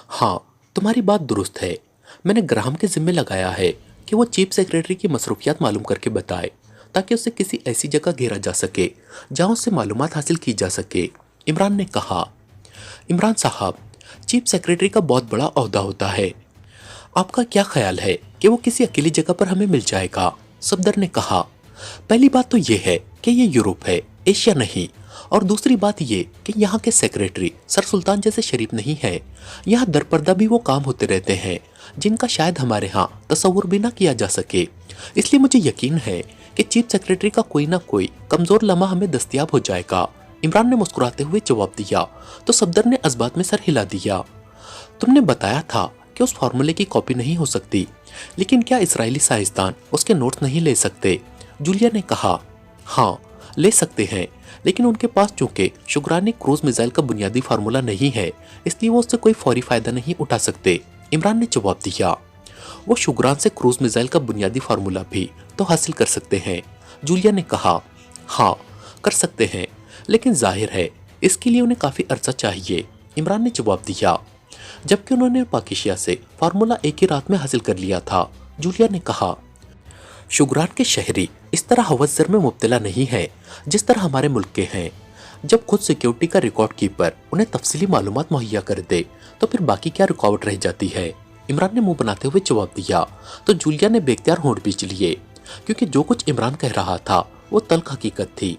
हाँ, तुम्हारी बात दुरुस्त है। मैंने ग्राहम के जिम्मे लगाया है कि वो चीफ सेक्रेटरी की मसरूफियात मालूम करके बताए, ताकि उसे किसी ऐसी जगह घेरा जा सके जहां उससे मालूमात हासिल की जा सके। इमरान ने कहा। इमरान साहब, चीफ सेक्रेटरी का बहुत बड़ा ओहदा होता है। आपका क्या ख्याल है कि वो किसी अकेली जगह पर हमें मिल जाएगा? सफदर ने कहा। पहली बात तो ये है कि ये यूरोप है, एशिया नहीं। और दूसरी बात ये कि यहाँ के सेक्रेटरी सर सुल्तान जैसे शरीफ नहीं है। यहाँ दरपर्दा भी वो काम होते रहते हैं जिनका शायद हमारे यहाँ तस्वुर भी ना किया जा सके। इसलिए मुझे यकीन है कि चीफ सेक्रेटरी का कोई ना कोई कमजोर लम्हा हमें दस्तयाब हो जाएगा। इमरान ने मुस्कुराते हुए जवाब दिया तो सफदर ने इस बात में सर हिला दिया। तुमने बताया था कि उस फार्मूले की कॉपी नहीं हो सकती, लेकिन क्या इजरायली साइंसदान उसके नोट्स नहीं ले सकते? जूलिया ने कहा। हाँ, ले सकते हैं, लेकिन उनके पास चूंकि शुक्रानी क्रूज मिसाइल का बुनियादी फार्मूला नहीं है, इसलिए वो उससे कोई फौरी फायदा नहीं उठा सकते। इमरान ने जवाब दिया। वो शुक्रान से क्रूज मिसाइल का बुनियादी फार्मूला भी तो हासिल कर सकते हैं। जूलिया ने कहा। हाँ, कर सकते हैं, लेकिन जाहिर है इसके लिए उन्हें काफी अरसा चाहिए। इमरान ने जवाब दिया। जबकि उन्होंने पाकिशिया से फार्मूला एक ही रात में हासिल कर लिया था। जूलिया ने कहा। शुगरान के शहरी इस तरह हवस जर में मुब्तला नहीं है जिस तरह हमारे मुल्क के हैं। जब खुद सिक्योरिटी का रिकॉर्ड कीपर उन्हें तफसीली मालूमात मुहैया कर दे तो फिर बाकी क्या रुकावट रह जाती है? इमरान ने मुंह बनाते हुए जवाब दिया तो जूलिया ने बेख्तियार होंठ बीच लिए, क्योंकि जो कुछ इमरान कह रहा था वो तल्ख हकीकत थी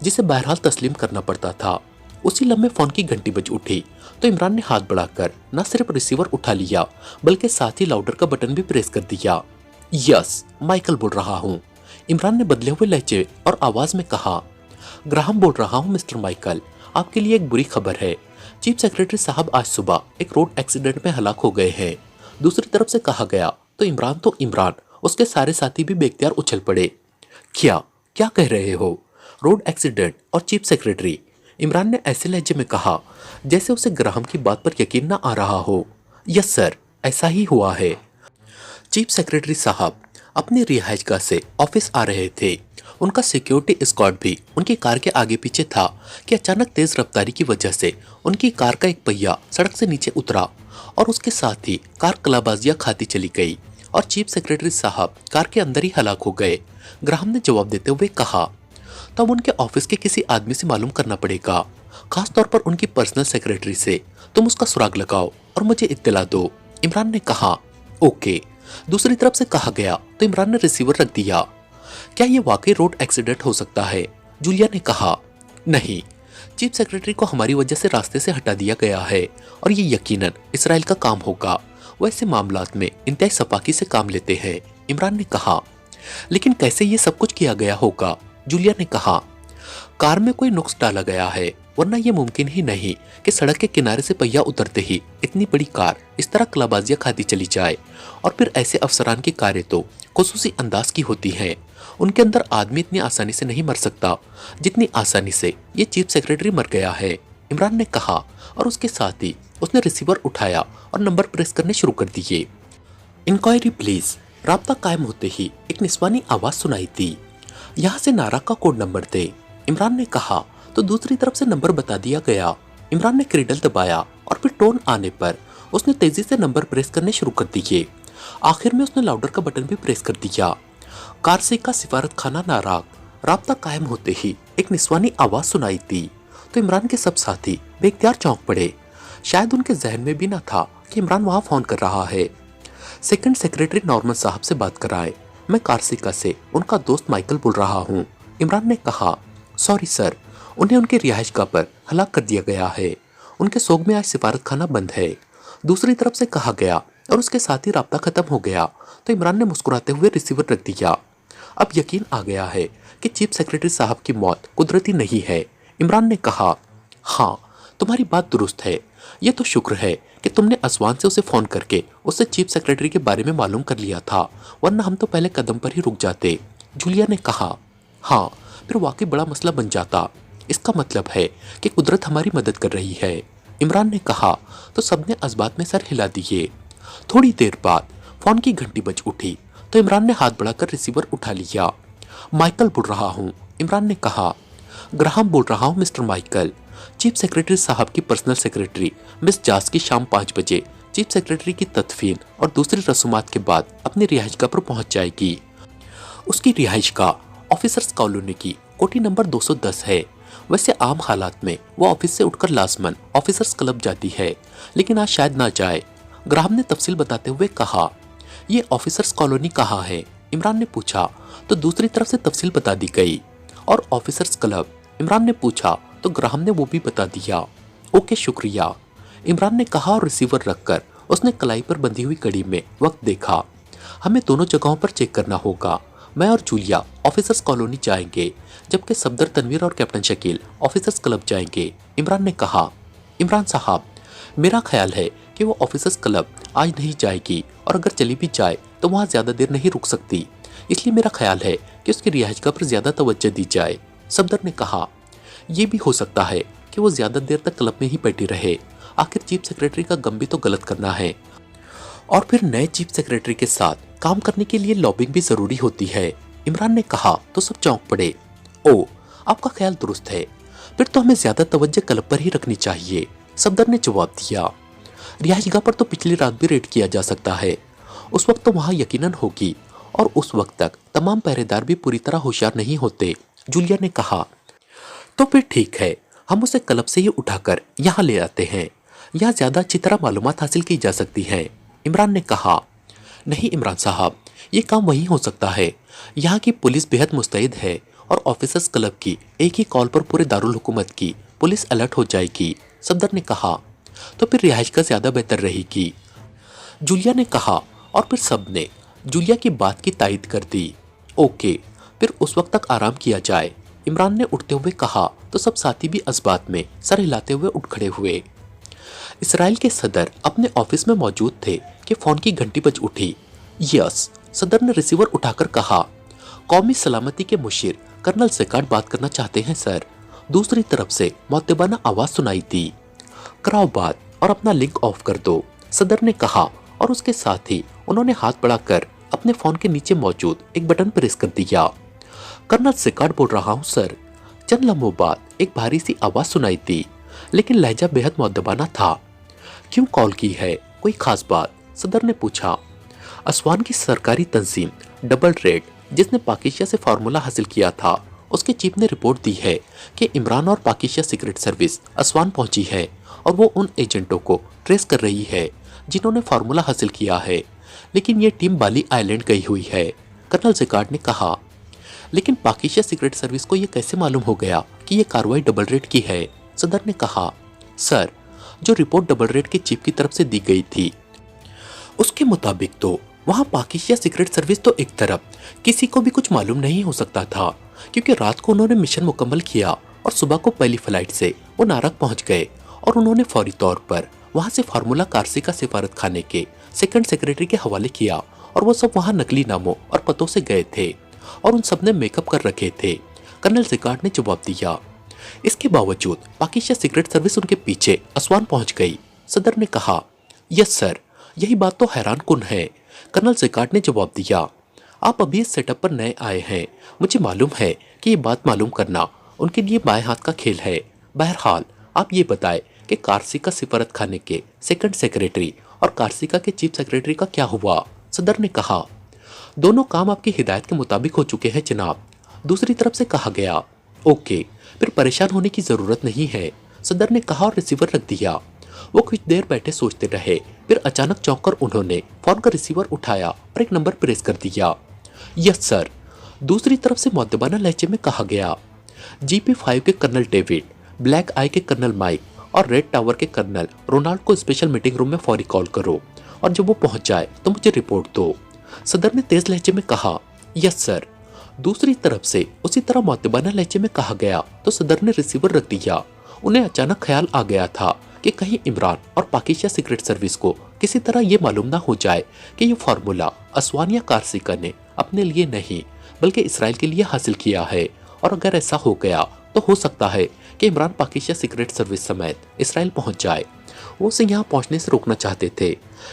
जिसे बहरहाल तस्लीम करना पड़ता था। उसी लम्हे फोन की घंटी बज उठी तो इमरान ने हाथ बढ़ाकर न सिर्फ रिसीवर उठा लिया बल्कि साथ ही लाउडर का बटन भी प्रेस कर दिया। यस, माइकल बोल रहा हूँ। इमरान ने बदले हुए लहजे और आवाज में कहा। ग्राहम बोल रहा हूँ मिस्टर माइकल, आपके लिए एक बुरी खबर है। चीफ सेक्रेटरी साहब आज सुबह एक रोड एक्सीडेंट में हलाक हो गए हैं। दूसरी तरफ से कहा गया तो इमरान उसके सारे साथी भी बेख्तियार उछल पड़े। क्या क्या कह रहे हो? रोड एक्सीडेंट और चीफ सेक्रेटरी? इमरान ने ऐसे लहजे में कहा जैसे उसे ग्राहम की बात पर यकीन न आ रहा हो। यस सर, ऐसा ही हुआ है। चीफ सेक्रेटरी साहब अपनी रिहाइशगाह से ऑफिस आ रहे थे। उनका सिक्योरिटी स्क्वाड भी उनकी कार के आगे पीछे था कि अचानक तेज रफ्तारी की वजह से उनकी कार का एक पहिया सड़क से नीचे उतरा और उसके साथ ही कार कलाबाजियां खाती चली गई और चीफ सेक्रेटरी साहब कार के अंदर ही हलाक हो गए। ग्राहम ने जवाब देते हुए कहा। तब उनके ऑफिस के किसी आदमी से मालूम करना पड़ेगा, खास तौर पर उनकी पर्सनल सेक्रेटरी से। तुम उसका सुराग लगाओ और मुझे इत्तला दो। इमरान ने कहा। ओके। दूसरी तरफ से कहा गया तो इमरान ने रिसीवर रख दिया। क्या ये वाकई रोड एक्सीडेंट हो सकता है? जूलिया ने कहा। नहीं, चीफ सेक्रेटरी को हमारी वजह से रास्ते से हटा दिया गया है और ये यकीनन इसराइल का काम होगा। वो ऐसे मामलात में इंतहाई सफाकी से काम लेते हैं। इमरान ने कहा। लेकिन कैसे ये सब कुछ किया गया होगा? जूलिया ने कहा। कार में कोई नुक्स डाला गया है, वरना यह मुमकिन ही नहीं कि सड़क के किनारे से पहिया उतरते ही इतनी बड़ी कार इस तरह कलाबाजियां खाती चली जाए। और फिर ऐसे अफसरान की कारें तो खुसूसी अंदाज की होती हैं। उनके अंदर आदमी इतनी आसानी से नहीं मर सकता जितनी आसानी से ये चीफ सेक्रेटरी मर गया है। इमरान ने कहा और उसके साथ ही उसने रिसीवर उठाया और नंबर प्रेस करने शुरू कर दिए। Inquiry please. राब्ता कायम होते ही एक निस्वानी आवाज सुनाई दी। यहाँ से नारा का कोड नंबर दे। इमरान ने कहा तो दूसरी तरफ से नंबर बता दिया गया। इमरान ने क्रीडल दबाया और फिर टोन आने पर उसने तेजी से नंबर प्रेस करने शुरू कर दिए। आखिर में उसने लाउडर का बटन भी प्रेस कर दिया। कारसे का सिफारत खाना नाराग। राब्ता कायम होते ही एक निस्वानी आवाज सुनाई दी तो इमरान के सब साथी बेख्तियार चौंक पड़े। शायद उनके जहन में भी ना था कि इमरान वहां फोन कर रहा है। सेकंड सेक्रेटरी नॉर्मन साहब से बात कराएं। मैं कार्सिका से उनका दोस्त माइकल बोल रहा हूँ। इमरान ने कहा। सॉरी सर, उन्हें उनके रिहाइशगाह पर हलाक कर दिया गया है। उनके सोग में आज सिफारत खाना बंद है। दूसरी तरफ से कहा गया और उसके साथ ही राब्ता खत्म हो गया तो इमरान ने मुस्कुराते हुए रिसीवर रख दिया। अब यकीन आ गया है कि चीफ सेक्रेटरी साहब की मौत कुदरती नहीं है। इमरान ने कहा। हाँ, तुम्हारी बात दुरुस्त है। ये तो शुक्र है कि तुमने असवान से उसे फोन करके उससे चीफ सेक्रेटरी के बारे में मालूम कर लिया था, वरना हम तो पहले कदम पर ही रुक जाते। जूलिया ने कहा। हाँ, फिर वाकई बड़ा मसला बन जाता। इसका मतलब है कि कुदरत हमारी मदद कर रही है। इमरान ने कहा तो सबने इस बात में सर हिला दिए। थोड़ी देर बाद फोन की घंटी बज उठी तो इमरान ने हाथ बढ़ाकर रिसीवर उठा लिया। माइकल बोल रहा हूँ। इमरान ने कहा। ग्राहम बोल रहा हूँ मिस्टर माइकल। चीफ सेक्रेटरी साहब की पर्सनल सेक्रेटरी मिस जास की शाम 5 बजे चीफ सेक्रेटरी की तदफीन और दूसरी रसूमात के बाद अपनी रिहाइशगाह पर पहुंच जाएगी। उसकी रिहाइशगाह ऑफिसर्स कॉलोनी की कोठी नंबर 210 है। वैसे आम हालात में वो ऑफिस से उठकर लाजमन ऑफिसर्स क्लब जाती है, लेकिन आज शायद ना जाए। ग्राहम ने तफसील बताते हुए कहा, ये ऑफिसर्स कॉलोनी कहाँ है? इमरान ने पूछा तो दूसरी तरफ से तफसील बता दी गई। और ऑफिसर्स क्लब? इमरान ने पूछा तो ग्राहम ने वो भी बता दिया। ओके शुक्रिया, इमरान ने कहा और रिसीवर रखकर उसने कलाई पर बंधी हुई घड़ी में वक्त देखा। हमें दोनों जगहों पर चेक करना होगा। मैं और जूलिया ऑफिसर्स कॉलोनी जाएंगे, जबकि सफदर तनवीर और कैप्टन शकील ऑफिसर्स क्लब जाएंगे, इमरान ने कहा। इमरान साहब, मेरा ख्याल है कि वो ऑफिसर्स क्लब आज नहीं जाएगी, और अगर चली भी जाए तो वहाँ ज़्यादा देर नहीं रुक सकती। इसलिए मेरा ख्याल है कि उसकी रिहाइशगाह पर ज़्यादा तवज्जो दी जाए, सफदर ने कहा। यह भी हो सकता है कि वो ज़्यादा देर तक क्लब में ही बैठी रहे। आखिर चीफ सेक्रेटरी का गम भी तो गलत करना है, और फिर नए चीफ सेक्रेटरी के साथ काम करने के लिए लॉबिंग भी जरूरी होती है, इमरान ने कहा तो सब चौंक पड़े। ओ, आपका ख्याल दुरुस्त है, फिर तो हमें ज्यादा तवज्जो क्लब पर ही रखनी चाहिए, सफदर ने जवाब दिया। रिहाइशगाह पर तो पिछली रात भी रेड किया जा सकता है, उस वक्त तो वहां यकीनन होगी, और उस वक्त तक तमाम पहरेदार भी पूरी तरह होशियार नहीं होते, जूलिया ने कहा। तो फिर ठीक है, हम उसे क्लब से ही उठाकर यहाँ ले आते हैं, यहाँ ज्यादा अच्छी तरह मालूमात हासिल की जा सकती है, इमरान ने कहा। नहीं इमरान साहब, ये काम वहीं हो सकता है। यहाँ की पुलिस बेहद मुस्तैद है, और ऑफिसर्स क्लब की एक ही कॉल पर पूरे दारुल हुकूमत की पुलिस अलर्ट हो जाएगी, सफदर ने कहा। तो फिर रिहाइशगाह ज्यादा बेहतर रहेगी, जूलिया ने कहा, और फिर सब ने जूलिया की बात की तायद कर दी। ओके, फिर उस वक्त तक आराम किया जाए, इमरान ने उठते हुए कहा तो सब साथी भी इस बात में सर हिलाते हुए उठ खड़े हुए। इसराइल के सदर अपने ऑफिस में मौजूद थे कि फोन की घंटी बज उठी। यस, सदर ने रिसीवर उठाकर कहा। कौमी सलामती के मुशीर कर्नल सेकार्ड बात करना चाहते हैं सर, दूसरी तरफ से मुअद्दबाना आवाज सुनाई दी। कराओ बात और अपना लिंक ऑफ कर दो, सदर ने कहा, और उसके साथ ही उन्होंने हाथ बढ़ाकर अपने फोन के नीचे मौजूद एक बटन प्रेस कर दिया। कर्नल सेकार्ड बोल रहा हूँ सर। चंद लम्हों बाद एक भारी सी आवाज सुनाई दी, लेकिन लहजा बेहद मुअद्दबाना था। क्यों कॉल की है, कोई खास बात? सदर ने पूछा। असवान की सरकारी तंजीम डबल रेड, जिसने पाकिस्तान से फार्मूला हासिल किया था, उसके चीफ ने रिपोर्ट दी है कि इमरान और पाकिस्तान सीक्रेट सर्विस असवान पहुंची है, और वो उन एजेंटों को ट्रेस कर रही है जिन्होंने फार्मूला हासिल किया है, लेकिन ये टीम बाली आइलैंड गई हुई है, कर्नल सेकार्ड ने कहा। लेकिन पाकिस्तान सीक्रेट सर्विस को यह कैसे मालूम हो गया कि यह कार्रवाई डबल रेड की है, सदर ने कहा। सर, जो रिपोर्ट डबल रेड के चीफ की तरफ से दी गई थी, उसके मुताबिक तो वहां पाकिस्तान सीक्रेट सर्विस तो एक तरफ किसी को भी कुछ मालूम नहीं हो सकता था, क्योंकि रात को उन्होंने मिशन मुकम्मल किया और सुबह को पहली फ्लाइट से वो नारक पहुंच गए, और उन्होंने फौरी तौर पर वहां से फार्मूला कारसी का सिफारत खाने के सेकंड सेक्रेटरी के हवाले किया, और वो सब वहां नकली नामों और पतों से गए थे, और उन सब ने मेकअप कर रखे थे, कर्नल सेकार्ड ने जवाब दिया। इसके बावजूद पाकिस्तान सीक्रेट सर्विस उनके पीछे असवान पहुंच गई, सदर ने कहा। यस सर, यही बात तो हैरान कुन है, कर्नल सेकार्ड ने जवाब दिया। आप अभी इस सेटअप पर नए आए हैं, मुझे मालूम है कि ये बात मालूम करना उनके लिए बाएं हाथ का खेल है। बहरहाल आप ये बताएं कि कारसिका सिफारत खाने के सेकंड सेक्रेटरी और कारसिका के चीफ सेक्रेटरी का क्या हुआ, सदर ने कहा। दोनों काम आपकी हिदायत के मुताबिक हो चुके हैं जनाब, दूसरी तरफ से कहा गया। ओके, फिर परेशान होने की जरूरत नहीं है, सदर ने कहा और रिसीवर रख दिया। वो कुछ देर बैठे सोचते रहे, फिर अचानक चौंककर उन्होंने फोन का रिसीवर उठाया और एक नंबर प्रेस कर दिया। यस सर, दूसरी तरफ से मुअद्दबाना लहजे में कहा गया। GP5 के कर्नल डेविड, ब्लैक आई के कर्नल माइक और रेड टावर के कर्नल रोनाल्ड को स्पेशल मीटिंग रूम में फौरी कॉल करो, और जब वो पहुंच जाए तो मुझे रिपोर्ट दो, सदर ने तेज लहजे में कहा। यस सर, दूसरी तरफ से उसी तरह मुअद्दबाना लहजे में कहा गया तो सदर ने रिसीवर रख दिया। उन्हें अचानक ख्याल आ गया था कि कहीं इमरान और पाकिस्तान सीक्रेट सर्विस को किसी तरह ये मालूम ना हो जाए कि ये फार्मूला असवान या कारसिका ने अपने लिए नहीं बल्कि इसराइल के लिए हासिल किया है, और अगर ऐसा हो गया तो हो सकता है कि इमरान पाकिस्तान सीक्रेट सर्विस समेत इसराइल पहुंच जाए। वो उसे यहाँ पहुंचने से रोकना चाहते थे,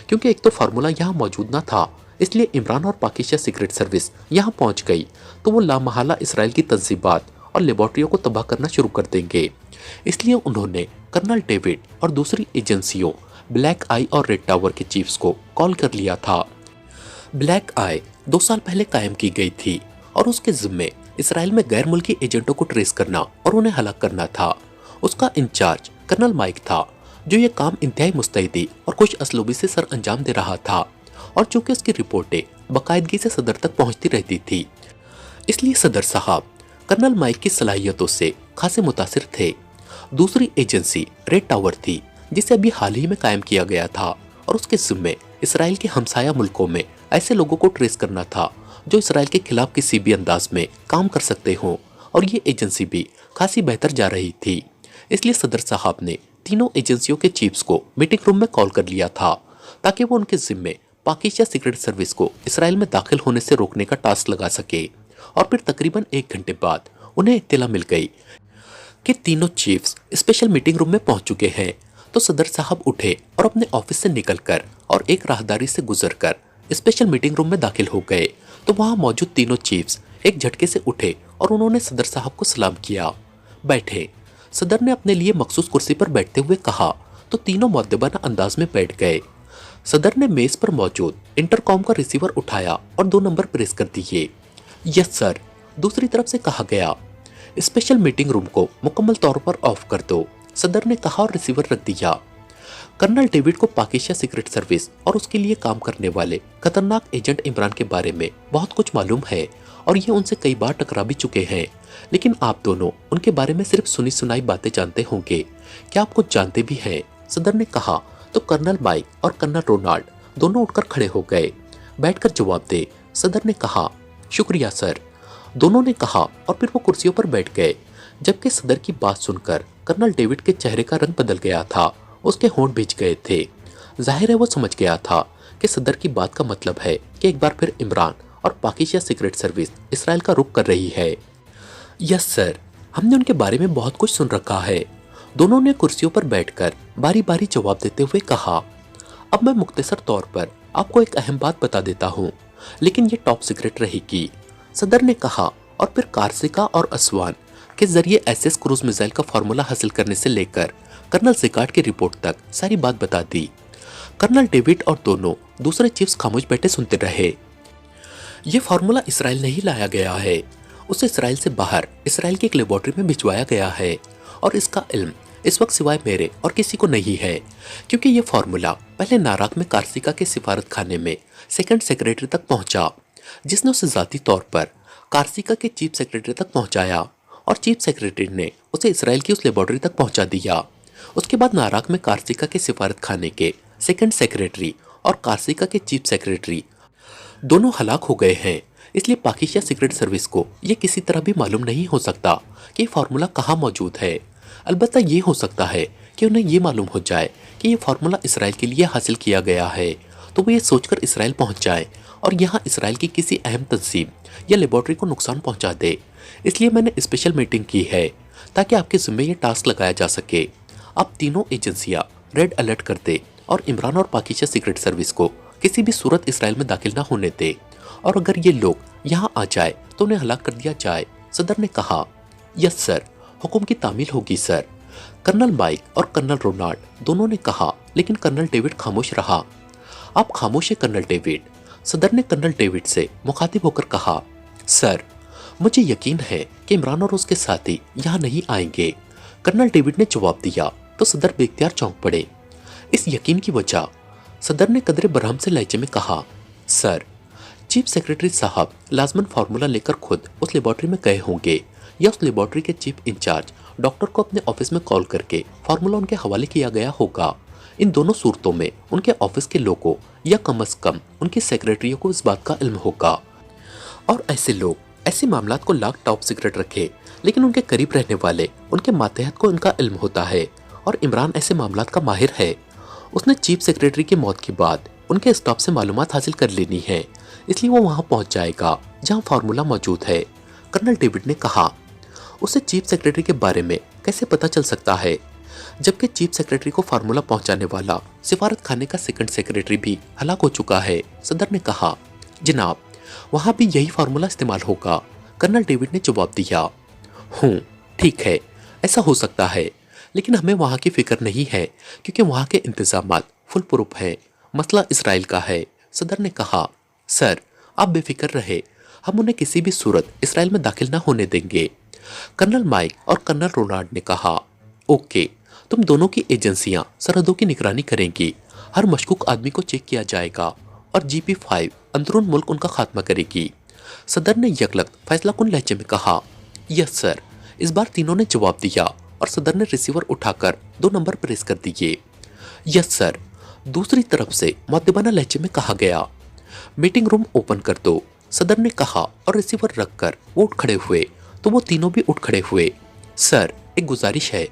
क्योंकि एक तो फार्मूला यहाँ मौजूद ना था, इसलिए इमरान और पाकिस्तान सीक्रेट सर्विस यहाँ पहुंच गई तो वो लामहला इसराइल की तंजीबात और लेबॉर्ट्रियों को तबाह करना शुरू कर देंगे। इसलिए उन्होंने कर्नल डेविड और दूसरी एजेंसियों ब्लैक आई और रेड टावर के चीफ्स को कॉल कर लिया था। ब्लैक आई 2 साल पहले कायम की गई थी और उसके जिम्मे इसराइल में गैर मुल्की एजेंटों को ट्रेस करना और उन्हें हलाक करना था। उसका इंचार्ज कर्नल माइक था, जो ये काम इंतहाई मुस्तैदी और खुश असलूबी से सर अंजाम दे रहा था, और चूंकि उसकी रिपोर्टें बाकायदगी से सदर तक पहुंचती रहती थी, इसलिए सदर साहब कर्नल माइक की सलाहियतों से खासे मुतासिर थे। दूसरी एजेंसी रेड टावर थी, जिसे अभी हाल ही में कायम किया गया था, और उसके जिम्मे इसराइल के हमसाया मुल्कों में ऐसे लोगों को ट्रेस करना था जो इसराइल के खिलाफ किसी भी अंदाज में काम कर सकते हों, और ये एजेंसी भी खासी बेहतर जा रही थी। इसलिए सदर साहब ने तीनों एजेंसियों के चीफ्स को मीटिंग रूम में कॉल कर लिया था, ताकि वो उनके जिम्मे पाकिस्तान सीक्रेट सर्विस को इसराइल में दाखिल होने से रोकने का टास्क लगा सके। और फिर तकरीबन 1 घंटे बाद उन्हें इत्तला मिल गई कि तीनों चीफ्स स्पेशल मीटिंग रूम में पहुंच चुके हैं। तो सदर साहब उठे और अपने ऑफिस से निकलकर और एक राहदारी से गुजरकर स्पेशल मीटिंग रूम में दाखिल हो गए। तो वहां मौजूद तीनों चीफ्स एक झटके से उठे और उन्होंने सदर साहब को सलाम किया। बैठे। सदर ने अपने लिए मखसूस कुर्सी पर बैठते हुए कहा, तो तीनों मुअद्दबाना अंदाज में बैठ गए। सदर ने मेज पर मौजूद इंटरकॉम का रिसीवर उठाया और 2 नंबर प्रेस कर दिए। यस सर, दूसरी तरफ से कहा गया। स्पेशल मीटिंग रूम को मुकम्मल तौर पर ऑफ कर दो, सदर ने कहा और रिसीवर रख दिया। कर्नल डेविड को पाकिस्तान सीक्रेट सर्विस और उसके लिए काम करने वाले खतरनाक एजेंट इमरान के बारे में बहुत कुछ मालूम है, और ये उनसे कई बार टकरा भी चुके हैं। लेकिन आप दोनों उनके बारे में सिर्फ सुनी सुनाई बातें जानते होंगे, क्या आप कुछ जानते भी हैं? सदर ने कहा। तो कर्नल माइक और कर्नल रोनाल्ड दोनों उठकर खड़े हो गए। बैठकर जवाब दे, सदर ने कहा। शुक्रिया सर, दोनों ने कहा, और फिर वो कुर्सियों पर बैठ गए। जबकि सदर की बात सुनकर कर्नल डेविड के चेहरे का रंग बदल गया था, उसके होंठ भीज गए थे। जाहिर है वो समझ गया था कि सदर की बात का मतलब है कि एक बार फिर इमरान और पाकिस्तान सीक्रेट सर्विस इसराइल का रुख कर रही है। यस सर, हमने उनके बारे में बहुत कुछ सुन रखा है, दोनों ने कुर्सियों पर बैठकर बारी बारी जवाब देते हुए कहा। अब मैं मुख्तसर तौर पर आपको एक अहम बात बता देता हूँ, लेकिन ये टॉप सीक्रेट रहेगी, सदर ने कहा, और फिर कार्सिका और असवान के जरिए एसएस क्रूज मिसाइल का फार्मूला हासिल करने से लेकर कर्नल जिकार्ड की रिपोर्ट तक सारी बात बता दी। कर्नल डेविड और दोनों दूसरे चीफ्स खामोश बैठे सुनते रहे। ये फार्मूला इसराइल नहीं लाया गया है, उसे इसराइल से बाहर इसराइल की एक लेबोरेटरी में भिजवाया गया है, और इसका इल्म इस वक्त सिवाय मेरे और किसी को नहीं है, क्योंकि ये फार्मूला पहले नाराक में कार्सिका के सिफारत खाने में सेकंड सेक्रेटरी तक पहुंचा, जिसने उसे जाती तौर पर कार्सिका के चीफ सेक्रेटरी तक पहुंचाया, और चीफ सेक्रेटरी ने उसे इसराइल की उस लेबोरेटरी तक पहुंचा दिया। उसके बाद नाराक में कार्सिका के सिफारत खाने के सेकंड सेक्रेटरी और कार्सिका के चीफ सेक्रेटरी दोनों हलाक हो गए हैं। इसलिए पाकिस्तान सीक्रेट सर्विस को ये किसी तरह भी मालूम नहीं हो सकता कि फार्मूला कहाँ मौजूद है। अलबत्ता ये हो सकता है कि उन्हें ये मालूम हो जाए कि ये फार्मूला इसराइल के लिए हासिल किया गया है, तो वो ये सोचकर इसराइल पहुंच जाए और यहाँ इसराइल की किसी अहम तंजीम या लेबोरेटरी को नुकसान पहुंचा दे। इसलिए मैंने स्पेशल मीटिंग की है ताकि आपके जिम्मे ये टास्क लगाया जा सके। आप तीनों एजेंसियां रेड अलर्ट कर दे और इमरान और पाकिस्तान सीक्रेट सर्विस को किसी भी सूरत इसराइल में दाखिल ना होने दे, और अगर ये लोग यहाँ आ जाए तो उन्हें हलाक कर दिया जाए, सदर ने कहा। यस सर, हुक्म की तामील होगी सर, कर्नल माइक और कर्नल रोनाल्ड दोनों ने कहा, लेकिन कर्नल डेविड खामोश रहा। आप खामोश है कर्नल डेविड, सदर ने कर्नल डेविड से मुखातिब होकर कहा। सर, मुझे यकीन है कि इमरान और उसके साथी यहाँ नहीं आएंगे, कर्नल डेविड ने जवाब दिया। तो सदर बेख्तियार चौंक पड़े। इस यकीन की वजह, सदर ने कदरे बरहम से लहजे में कहा। सर, चीफ सेक्रेटरी साहब लाजमन फार्मूला लेकर खुद उस लेबोरेटरी में गए होंगे, या उस लेबोरेटरी के चीफ इंचार्ज डॉक्टर को अपने ऑफिस में कॉल करके फार्मूला उनके हवाले किया गया होगा। इन दोनों सूरतों में उनके ऑफिस के लोगों या कम अज कम उनके सेक्रेटरियों को इस बात का इल्म होगा, और ऐसे लोग ऐसे मामलात को लाख टॉप सीक्रेट रखे, लेकिन उनके करीब रहने वाले उनके मातहत को इनका इल्म होता है, और इमरान ऐसे मामलात का माहिर है। उसने चीफ सेक्रेटरी की मौत के बाद उनके स्टाफ से मालूमात हासिल कर लेनी है, इसलिए वो वहां पहुंच जाएगा जहां फार्मूला मौजूद है, कर्नल डेविड ने कहा। उसे चीफ सेक्रेटरी के बारे में कैसे पता चल सकता है, जबकि चीफ सेक्रेटरी को फार्मूला पहुंचाने वाला सिफारत खाने का सेकंड सेक्रेटरी भी हलाक हो चुका है, सदर ने कहा। जनाब, वहां भी यही फार्मूला इस्तेमाल होगा, कर्नल डेविड ने जवाब दिया। ठीक है, ऐसा हो सकता है, लेकिन हमें वहां की फिक्र नहीं है, क्योंकि वहां के इंतजामात फुल प्रूफ है, मसला इसराइल का है। सदर ने कहा, सर आप बेफिक्र रहे, हम उन्हें किसी भी सूरत इसराइल में दाखिल न होने देंगे। कर्नल माइक और कर्नल रोनाल्ड ने कहा, ओके, तुम दोनों की एजेंसियां सरहदों की निगरानी करेंगी, हर मशकूक आदमी को चेक किया जाएगा और GP5 अंदरून मुल्क उनका खात्मा करेगी। सदर ने यकलख्त फैसला कुन लहजे में कहा, यस सर। इस बार तीनों ने जवाब दिया और सदर ने रिसीवर उठाकर 2 नंबर प्रेस कर दिए। Yes sir. दूसरी तरफ से मुअद्दिबाना लहजे में कहा गया, मीटिंग रूम ओपन कर दो। सदर ने कहा और रिसीवर रखकर वो उठ खड़े हुए तो वो तीनों भी उठ खड़े हुए। सर एक गुजारिश है,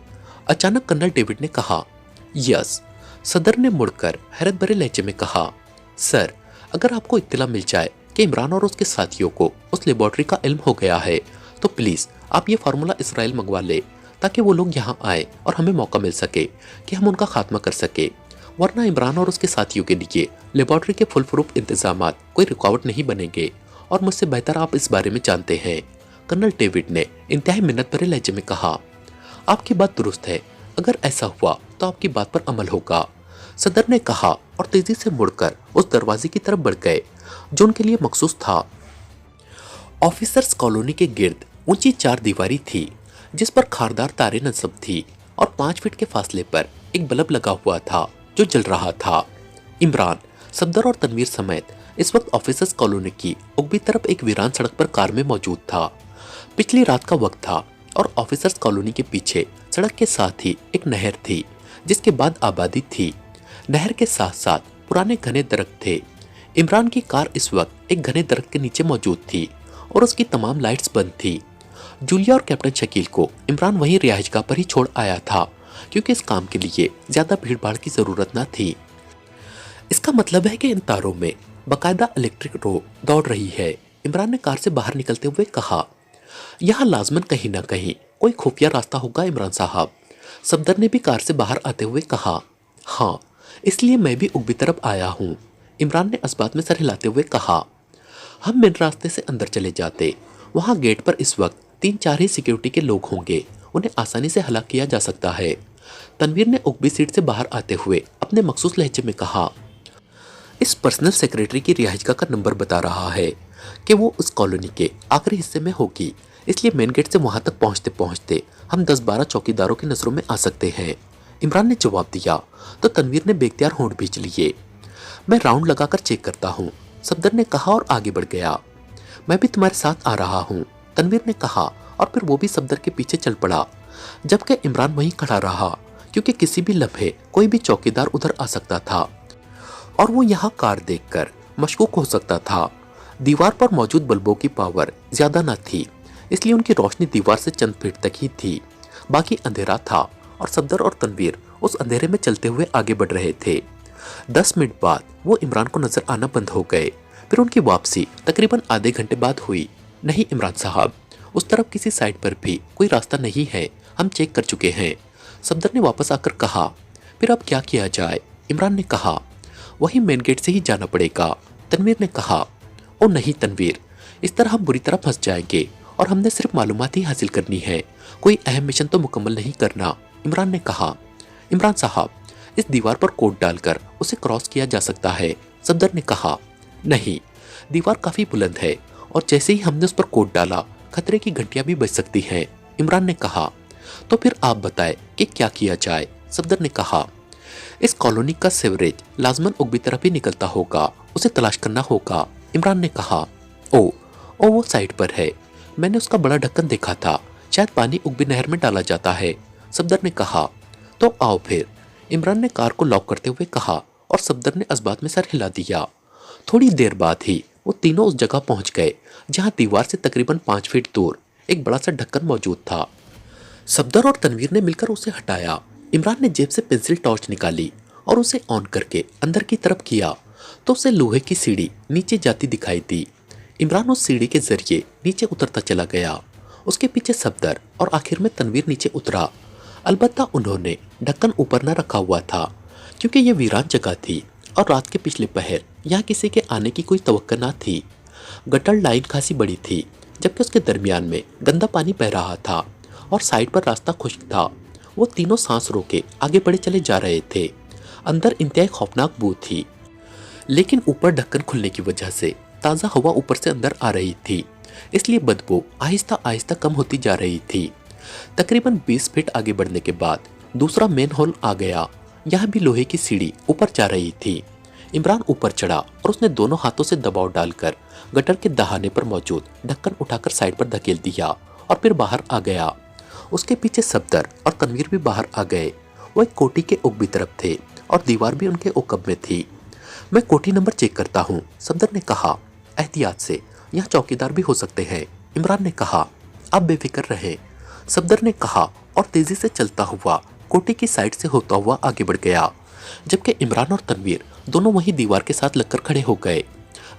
अचानक कर्नल डेविड ने कहा। यस। सदर ने मुड़कर हैरत भरे लहजे में कहा, सर अगर आपको इत्तला मिल जाए कि इमरान और उसके साथियों को उस लेबोरेटरी का इल्म हो गया है तो प्लीज आप ये फार्मूला इसराइल मंगवा ले, ताकि वो लोग यहाँ आए और हमें मौका मिल सके कि हम उनका खात्मा कर सके, वरना इमरान और उसके साथियों के लिए लेबोरेटरी के फुल प्रूफ इंतजाम कोई रुकावट नहीं बनेंगे और मुझसे बेहतर आप इस बारे में जानते हैं। कर्नल डेविड ने इंतहाई मिन्नत भरे लहजे में कहा, आपकी बात दुरुस्त है, अगर ऐसा हुआ तो आपकी बात पर अमल होगा। सदर ने कहा और तेजी से मुड़कर उस दरवाजे की तरफ बढ़ गए जो उनके लिए मखसूस था। ऑफिसर्स कॉलोनी के गिर्द ऊंची 4 दीवारी थी जिस पर खारदार तारे नस्ब थी और 5 फीट के फासले पर एक बल्ब लगा हुआ था जो जल रहा था। इमरान, सफदर और तनवीर समेत इस वक्त ऑफिसर्स कॉलोनी की उगवी तरफ एक वीरान सड़क पर कार में मौजूद था। पिछली रात का वक्त था और ऑफिसर्स कॉलोनी के पीछे सड़क के साथ ही एक नहर थी जिसके बाद आबादी थी। नहर के साथ साथ पुराने घने दरख्त थे। इमरान की कार इस वक्त एक घने दरख्त के नीचे मौजूद थी और उसकी तमाम लाइट्स बंद थी। जूलिया और कैप्टन शकील को इमरान वहीं रिहाइशगाह पर ही छोड़ आया था क्योंकि इस काम के लिए ज्यादा भीड़ भाड़ की जरूरत न थी। इसका मतलब है कि इन तारों में बाकायदा इलेक्ट्रिक रो दौड़ रही है। इमरान ने कार से बाहर निकलते हुए कहा, यहाँ लाजमन कहीं ना कहीं कोई खुफिया रास्ता होगा इमरान साहब। सफदर ने भी कार से बाहर आते हुए कहा, हाँ इसलिए मैं भी उगवी तरफ आया हूँ। इमरान ने इस बात में सर हिलाते हुए कहा, हम मेन रास्ते से अंदर चले जाते, वहाँ गेट पर इस वक्त 3-4 ही सिक्योरिटी के लोग होंगे, उन्हें आसानी से हलाक किया जा सकता है। तनवीर ने उगवी सीट से बाहर आते हुए अपने मखसूस लहजे में कहा, इस पर्सनल सेक्रेटरी की रिहाइशगाह का नंबर बता रहा है कि वो उस कॉलोनी के आखिरी हिस्से में होगी, इसलिए मेन गेट से वहां तक पहुंचते पहुंचते हम 10-12 चौकीदारों की नजरों में आ सकते हैं। इमरान ने जवाब दिया तो तनवीर ने बेख्तियार होंठ भींच लिए। मैं राउंड लगाकर चेक करता हूँ, सफदर ने कहा और आगे बढ़ गया। मैं भी तुम्हारे साथ आ रहा हूँ, तनवीर ने कहा और फिर वो भी सफदर के पीछे चल पड़ा, जबकि इमरान वहीं खड़ा रहा क्योंकि किसी भी लम्हे कोई भी चौकीदार उधर आ सकता था और वो यहाँ कार देखकर मशकूक हो सकता था। दीवार पर मौजूद बल्बों की पावर ज्यादा न थी, इसलिए उनकी रोशनी दीवार से चंद फीट तक ही थी, बाकी अंधेरा था और सफदर और तनवीर उस अंधेरे में चलते हुए आगे बढ़ रहे थे। 10 मिनट बाद वो इमरान को नजर आना बंद हो गए। फिर उनकी वापसी तकरीबन आधे घंटे बाद हुई। नहीं इमरान साहब, उस तरफ किसी साइड पर भी कोई रास्ता नहीं है, हम चेक कर चुके हैं, सफदर ने वापस आकर कहा। फिर अब क्या किया जाए? इमरान ने कहा, वही मेन गेट से ही जाना पड़ेगा। तनवीर ने कहा, ओ नहीं तनवीर, इस तरह हम बुरी तरह फंस जाएंगे और हमने सिर्फ मालूमात ही हासिल करनी है, कोई अहम मिशन तो मुकम्मल नहीं करना। इमरान ने कहा, इमरान साहब, इस दीवार पर कोड डालकर उसे क्रॉस किया जा सकता है। सफदर ने कहा, नहीं, दीवार काफी बुलंद है और जैसे ही हमने उस पर कोड डाला खतरे की घंटियां भी बज सकती हैं। इमरान ने कहा, तो फिर आप बताएं कि क्या किया जाए? सफदर ने कहा, इस कॉलोनी का सीवरेज लाजमन उगवी तरफ ही निकलता होगा, उसे तलाश करना होगा। इमरान ने कहा, ओ वो साइड पर है, मैंने उसका बड़ा ढक्कन देखा था, शायद पानी उगवी नहर में डाला जाता है। सफदर ने कहा, तो आओ फिर। इमरान ने कार को लॉक करते हुए कहा और सफदर ने इस बात में सर हिला दिया। थोड़ी देर बाद ही वो तीनों उस जगह पहुंच गए जहां दीवार से तकरीबन 5 फीट दूर एक बड़ा सा ढक्कन मौजूद था। सफदर और तनवीर ने मिलकर उसे हटाया। इमरान ने जेब से पेंसिल टॉर्च निकाली और उसे ऑन करके अंदर की तरफ किया तो उसे लोहे की सीढ़ी नीचे जाती दिखाई दी। इमरान उस सीढ़ी के जरिए नीचे उतरता चला गया। उसके पीछे सफदर और आखिर में तनवीर नीचे उतरा। अलबत्ता उन्होंने ढक्कन ऊपर न रखा हुआ था क्योंकि यह वीरान जगह थी और रात के पिछले पहर यहाँ किसी के आने की कोई तवक्को न थी। गटर लाइन खासी बड़ी थी जबकि उसके दरमियान में गंदा पानी बह रहा था और साइड पर रास्ता खुश्क था। वो तीनों सांस रोके आगे बढ़े चले जा रहे थे। अंदर इंतहाई खौफनाक बू थी, लेकिन ऊपर ढक्कन खुलने की वजह से ताज़ा हवा ऊपर से अंदर आ रही थी, इसलिए बदबू आहिस्ता आहिस्ता कम होती जा रही थी। तकरीबन 20 फीट आगे बढ़ने के बाद दूसरा मेन हॉल आ गया। यहाँ भी लोहे की सीढ़ी ऊपर जा रही थी। इमरान ऊपर चढ़ा और उसने दोनों हाथों से दबाव डालकर गटर के दहाने पर मौजूद ढक्कन उठाकर साइड पर धकेल दिया और फिर बाहर आ गया। उसके पीछे सफदर और तनवीर भी बाहर आ गए। वो एक कोठी के उक भी तरफ थे और दीवार भी उनके उकब में थी। मैं कोठी नंबर चेक करता हूँ, सफदर ने कहा। एहतियात से, यहाँ चौकीदार भी हो सकते हैं, इमरान ने कहा। आप बेफिक्र रहे, सफदर ने कहा और तेजी से चलता हुआ कोठी की साइड से होता हुआ आगे बढ़ गया, जबकि इमरान और तनवीर दोनों वही दीवार के साथ लगकर खड़े हो गए।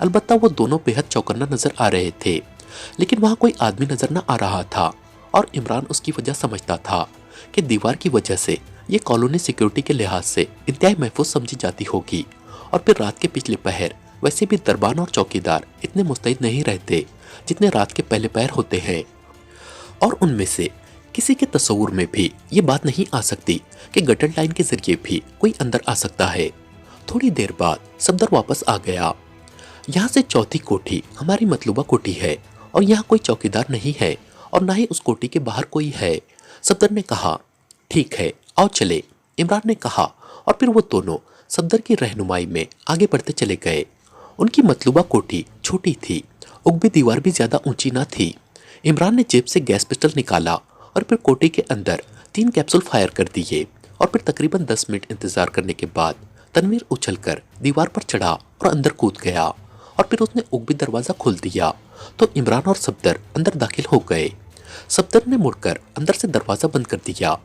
अलबत्ता वो दोनों बेहद चौकन्ना नजर आ रहे थे, लेकिन वहां कोई आदमी नजर न आ रहा था और इमरान उसकी वजह समझता था कि दीवार की वजह से ये कॉलोनी सिक्योरिटी के लिहाज से इंतहाई महफूज समझी जाती होगी। और फिर रात के पिछले पहर वैसे भी दरबान और चौकीदार इतने मुस्तैद नहीं रहते जितने रात के पहले पहर होते हैं, और उनमें से किसी के तस्वुर में भी ये बात नहीं आ सकती कि गटर लाइन के जरिए भी कोई अंदर आ सकता है। थोड़ी देर बाद सफदर वापस आ गया। यहाँ से चौथी कोठी हमारी मतलूबा कोठी है और यहाँ कोई चौकीदार नहीं है और ना ही उस कोठी के बाहर कोई है, सफदर ने कहा। ठीक है, आओ चले, इमरान ने कहा और फिर वो दोनों सफदर की रहनुमाई में आगे बढ़ते चले गए। उनकी मतलूबा कोठी छोटी थी, उगबी दीवार भी ज्यादा ऊंची ना थी। इमरान ने जेब से गैस पिस्टल निकाला और फिर कोठी के अंदर 3 कैप्सूल फायर कर दिए और फिर तकरीबन 10 मिनट इंतजार करने के बाद तनवीर उछलकर दीवार पर चढ़ा और अंदर कूद गया और फिर उसने उगबी दरवाजा खोल दिया तो इमरान और सफदर अंदर दाखिल हो गए। सफदर ने मुड़कर अंदर से दरवाजा बंद कर दिया